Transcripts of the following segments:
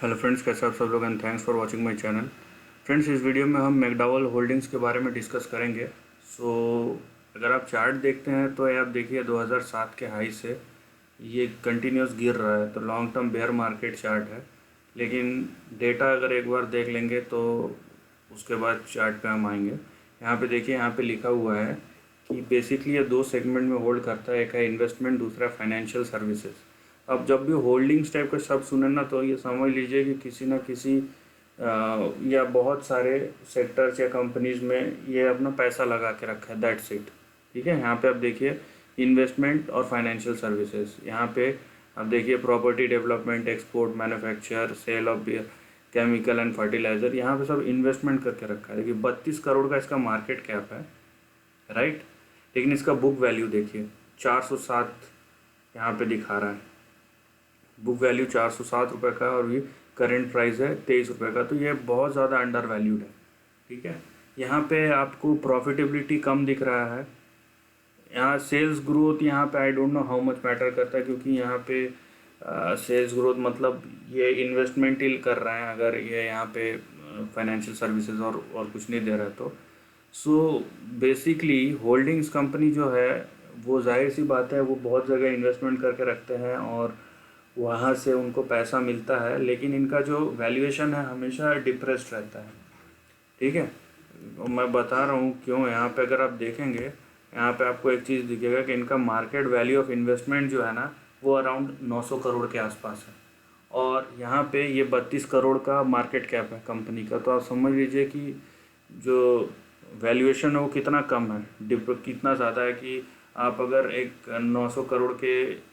Hello friends, कैसे आप सब लोग and thanks for watching my channel. Friends, इस वीडियो में हम मैकडॉवेल होल्डिंग्स के बारे में डिस्कस करेंगे। अगर आप चार्ट देखते हैं तो ये आप देखिए 2007 के हाई से ये कंटिन्यूस गिर रहा है, तो long term bear market chart है। लेकिन डेटा अगर एक बार देख लेंगे तो उसके बाद चार्ट पे हम आएंगे। यहाँ पे देखिए, यहाँ पे लिखा हुआ है कि बेसिकली ये दो सेगमेंट में होल्ड करता है, एक है इन्वेस्टमेंट, दूसरा फाइनेंशियल सर्विसेज। अब जब भी होल्डिंग्स टाइप का शब्द सुने ना तो ये समझ लीजिए कि किसी न किसी या बहुत सारे सेक्टर्स या कंपनीज में ये अपना पैसा लगा के रखा है, दैट्स इट। ठीक है, यहाँ पे आप देखिए इन्वेस्टमेंट और फाइनेंशियल सर्विसेज। यहाँ पे आप देखिए property development, export, manufacture, sale of chemical and fertiliser, यहाँ पे सब इन्वेस्टमेंट करके रखा है। देखिए 32 करोड़ का इसका मार्केट कैप है, राइट। लेकिन इसका बुक वैल्यू देखिए 407 यहाँ पे दिखा रहा है। बुक वैल्यू 407 रुपये का और ये करेंट प्राइस है 23 रुपये का, तो ये बहुत ज़्यादा अंडर वैल्यूड है। ठीक है, यहाँ पे आपको प्रॉफिटेबिलिटी कम दिख रहा है। यहाँ सेल्स ग्रोथ, यहाँ पे I don't know how much matter करता है, क्योंकि यहाँ पे सेल्स ग्रोथ मतलब ये इन्वेस्टमेंट ही कर रहे हैं। अगर ये यहाँ पे फाइनेंशियल सर्विसेज और कुछ नहीं दे रहा है तो बेसिकली होल्डिंग्स कंपनी जो है वो जाहिर सी बात है वो बहुत जगह इन्वेस्टमेंट करके रखते हैं और वहाँ से उनको पैसा मिलता है, लेकिन इनका जो वैल्यूएशन है हमेशा डिप्रेस्ड रहता है। ठीक है, मैं बता रहा हूँ क्यों। यहाँ पे अगर आप देखेंगे, यहाँ पे आपको एक चीज़ दिखेगा कि इनका मार्केट वैल्यू ऑफ इन्वेस्टमेंट जो है ना वो अराउंड 900 करोड़ के आसपास है, और यहाँ पे ये 32 करोड़ का मार्केट कैप है कंपनी का। तो आप समझ लीजिए कि जो वैल्यूएशन है वो कितना कम है, कितना ज़्यादा है कि आप अगर एक 900 करोड़ के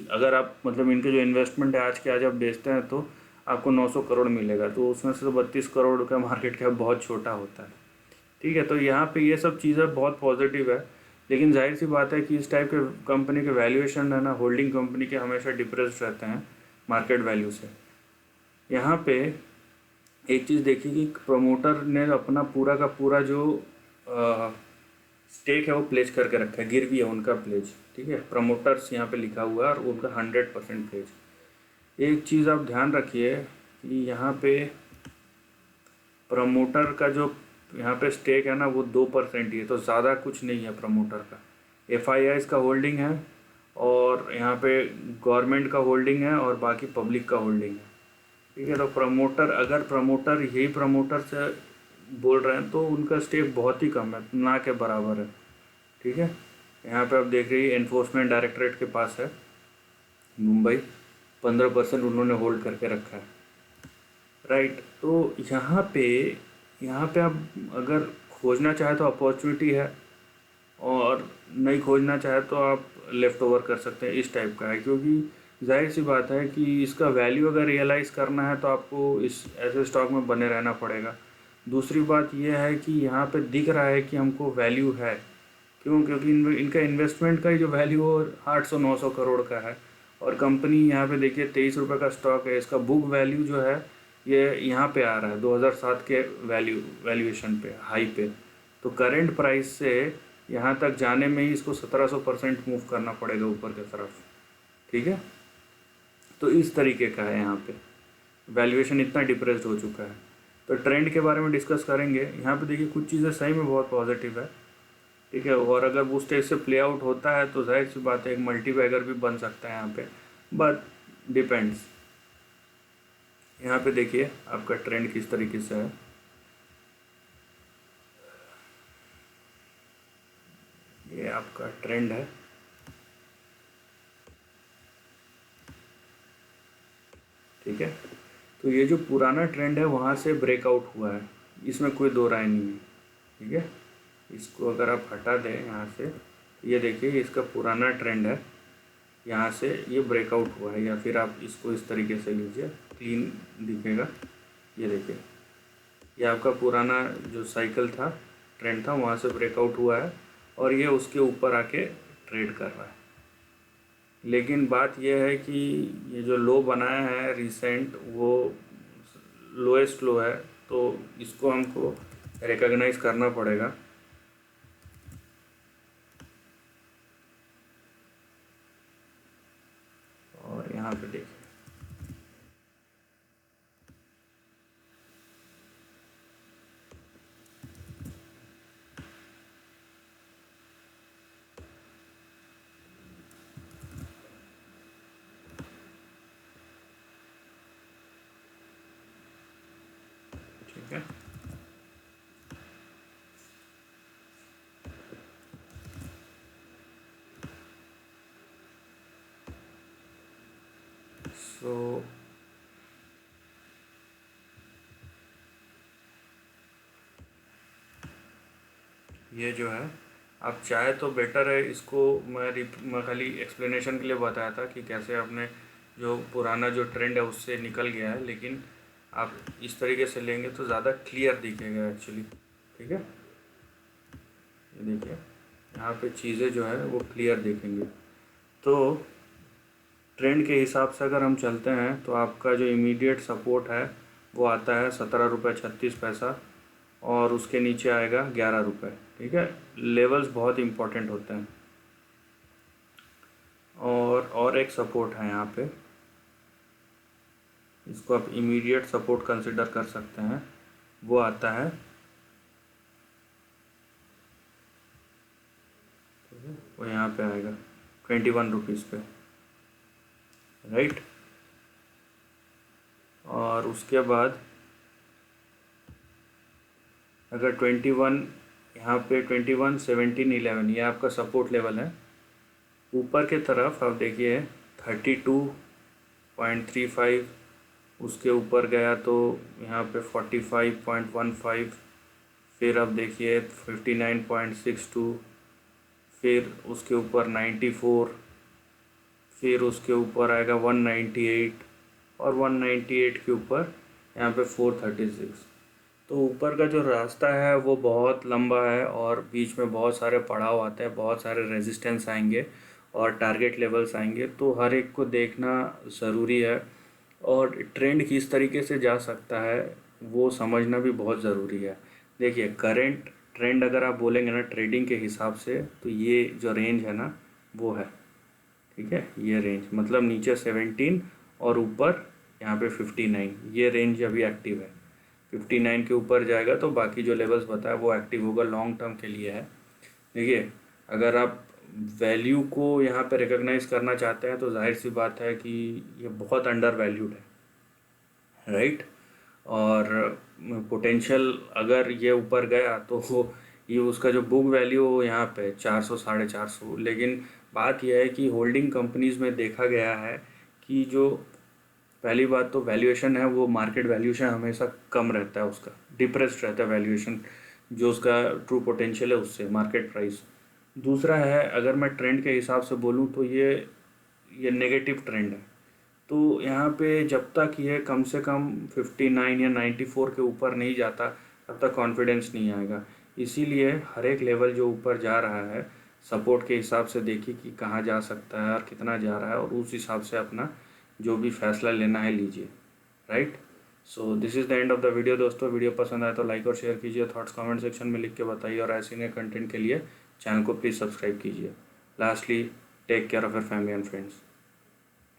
अगर आप मतलब इनके जो इन्वेस्टमेंट है आज के आज आप बेचते हैं तो आपको 900 करोड़ मिलेगा, तो उसमें से 32 करोड़ का मार्केट कैप बहुत छोटा होता है। ठीक है, तो यहाँ पे ये सब चीज़ें बहुत पॉजिटिव है। लेकिन जाहिर सी बात है कि इस टाइप के कंपनी के वैल्यूएशन है ना, होल्डिंग कंपनी के हमेशा डिप्रेस्ड रहते हैं मार्केट वैल्यू से। यहाँ पे एक चीज़ देखिए कि प्रमोटर ने अपना पूरा का पूरा जो स्टेक है वो प्लेज करके रखा है, गिरवी है उनका प्लेज। ठीक है, प्रमोटर्स यहाँ पे लिखा हुआ है और उनका 100% प्लेज। एक चीज़ आप ध्यान रखिए कि यहाँ पे प्रमोटर का जो यहाँ पे स्टेक है ना वो 2% ही है, तो ज़्यादा कुछ नहीं है प्रमोटर का। FIIs का होल्डिंग है और यहाँ पे गवर्नमेंट का होल्डिंग है और बाकी पब्लिक का होल्डिंग है। ठीक है, तो प्रमोटर, अगर प्रमोटर यही प्रमोटर से बोल रहे हैं तो उनका स्टेक बहुत ही कम है, ना के बराबर है। ठीक है, यहाँ पे आप देख रही है एनफोर्समेंट डायरेक्टरेट के पास है मुंबई, 15% उन्होंने होल्ड करके रखा है, राइट। तो यहाँ पे आप अगर खोजना चाहे तो अपॉर्चुनिटी है, और नहीं खोजना चाहे तो आप लेफ़्ट ओवर कर सकते हैं। इस टाइप का है, क्योंकि जाहिर सी बात है कि इसका वैल्यू अगर रियलाइज़ करना है तो आपको इस ऐसे स्टॉक में बने रहना पड़ेगा। दूसरी बात यह है कि यहाँ पे दिख रहा है कि हमको वैल्यू है, क्यों? क्योंकि इनका इन्वेस्टमेंट का ही जो वैल्यू 800-900 करोड़ का है, और कंपनी यहाँ पे देखिए 23 रुपये का स्टॉक है। इसका बुक वैल्यू जो है ये यहाँ पे आ रहा है 2007 के वैल्यूएशन पे, हाई पे। तो करेंट प्राइस से यहाँ तक जाने में ही इसको 1700% मूव करना पड़ेगा ऊपर की तरफ। ठीक है, तो इस तरीके का है यहाँ पे वैल्यूएशन, इतना डिप्रेस्ड हो चुका है। तो ट्रेंड के बारे में डिस्कस करेंगे। यहाँ पे देखिए कुछ चीज़ें सही में बहुत पॉजिटिव है। ठीक है, और अगर वो स्टेज से प्ले आउट होता है तो जाहिर सी बात है एक मल्टी बैगर भी बन सकता है यहाँ पे, बट डिपेंड्स। यहाँ पे देखिए आपका ट्रेंड किस तरीके से है। ये आपका ट्रेंड है। ठीक है, तो ये जो पुराना ट्रेंड है वहाँ से ब्रेकआउट हुआ है, इसमें कोई दो राय नहीं है। ठीक है, इसको अगर आप हटा दें यहाँ से, ये देखिए इसका पुराना ट्रेंड है, यहाँ से ये ब्रेकआउट हुआ है। या फिर आप इसको इस तरीके से लीजिए, क्लीन दिखेगा। ये देखिए, ये आपका पुराना जो साइकिल था, ट्रेंड था, वहाँ से ब्रेकआउट हुआ है और ये उसके ऊपर आके ट्रेड कर रहा है। लेकिन बात यह है कि ये जो लो बनाया है रिसेंट, वो लोएस्ट लो है, तो इसको हमको रिकॉग्नाइज करना पड़ेगा। और यहाँ पे देखिए सो ये जो है, आप चाहे तो बेटर है इसको, मैं खाली एक्सप्लेनेशन के लिए बताया था कि कैसे आपने जो पुराना जो ट्रेंड है उससे निकल गया है, लेकिन आप इस तरीके से लेंगे तो ज़्यादा क्लियर दिखेगा एक्चुअली। ठीक है, ये देखिए यहाँ पे चीज़ें जो है वो क्लियर दिखेंगी। तो ट्रेंड के हिसाब से अगर हम चलते हैं तो आपका जो इमीडिएट सपोर्ट है वो आता है 17 रुपये 36 पैसा, और उसके नीचे आएगा 11 रुपये। ठीक है, लेवल्स बहुत इंपॉर्टेंट होते हैं। और एक सपोर्ट है यहाँ पे, इसको आप इमीडिएट सपोर्ट कंसिडर कर सकते हैं, वो आता है, वो यहाँ पे आएगा 21 रुपीज़ पे, राइट। और उसके बाद अगर 21, यहाँ पे 21 17 11 ये आपका सपोर्ट लेवल है। ऊपर के तरफ आप देखिए 32.35, उसके ऊपर गया तो यहाँ पे 45.15, फिर आप देखिए 59.62, फिर उसके ऊपर 94, फिर उसके ऊपर आएगा 198, और 198 के ऊपर यहाँ पे 436। तो ऊपर का जो रास्ता है वो बहुत लंबा है, और बीच में बहुत सारे पड़ाव आते हैं, बहुत सारे रेजिस्टेंस आएंगे और टारगेट लेवल्स आएंगे, तो हर एक को देखना ज़रूरी है। और ट्रेंड किस तरीके से जा सकता है वो समझना भी बहुत ज़रूरी है। देखिए करंट ट्रेंड अगर आप बोलेंगे ना ट्रेडिंग के हिसाब से, तो ये जो रेंज है ना वो है, ठीक है, ये रेंज मतलब नीचे 17 और ऊपर यहाँ पे 59, ये रेंज अभी एक्टिव है। 59 के ऊपर जाएगा तो बाकी जो लेवल्स बताया वो एक्टिव होगा, लॉन्ग टर्म के लिए है। देखिए अगर आप वैल्यू को यहाँ पे रिकॉग्नाइज करना चाहते हैं तो जाहिर सी बात है कि ये बहुत अंडर वैल्यूड है, राइट। और पोटेंशियल अगर ये ऊपर गया तो ये उसका जो बुक वैल्यू यहाँ पे 400 450, लेकिन बात यह है कि होल्डिंग कंपनीज में देखा गया है कि जो पहली बात तो वैल्यूएशन है वो मार्केट वैल्यूएशन हमेशा कम रहता है, उसका डिप्रेस्ड रहता है वैल्यूएशन, जो उसका ट्रू पोटेंशियल है उससे मार्केट प्राइस। दूसरा है अगर मैं ट्रेंड के हिसाब से बोलूँ तो ये नेगेटिव ट्रेंड है, तो यहाँ पे जब तक ये कम से कम 59 या 94 के ऊपर नहीं जाता तब तक कॉन्फिडेंस नहीं आएगा। इसीलिए हर एक लेवल जो ऊपर जा रहा है सपोर्ट के हिसाब से देखिए कि कहाँ जा सकता है और कितना जा रहा है, और उस हिसाब से अपना जो भी फैसला लेना है लीजिए, right. So this is the end of the video दोस्तों। वीडियो पसंद आए तो लाइक और शेयर कीजिए, थॉट्स कमेंट सेक्शन में लिख के बताइए, और ऐसे नए कंटेंट के लिए चैनल को प्लीज़ सब्सक्राइब कीजिए। Lastly, take care of your family and friends.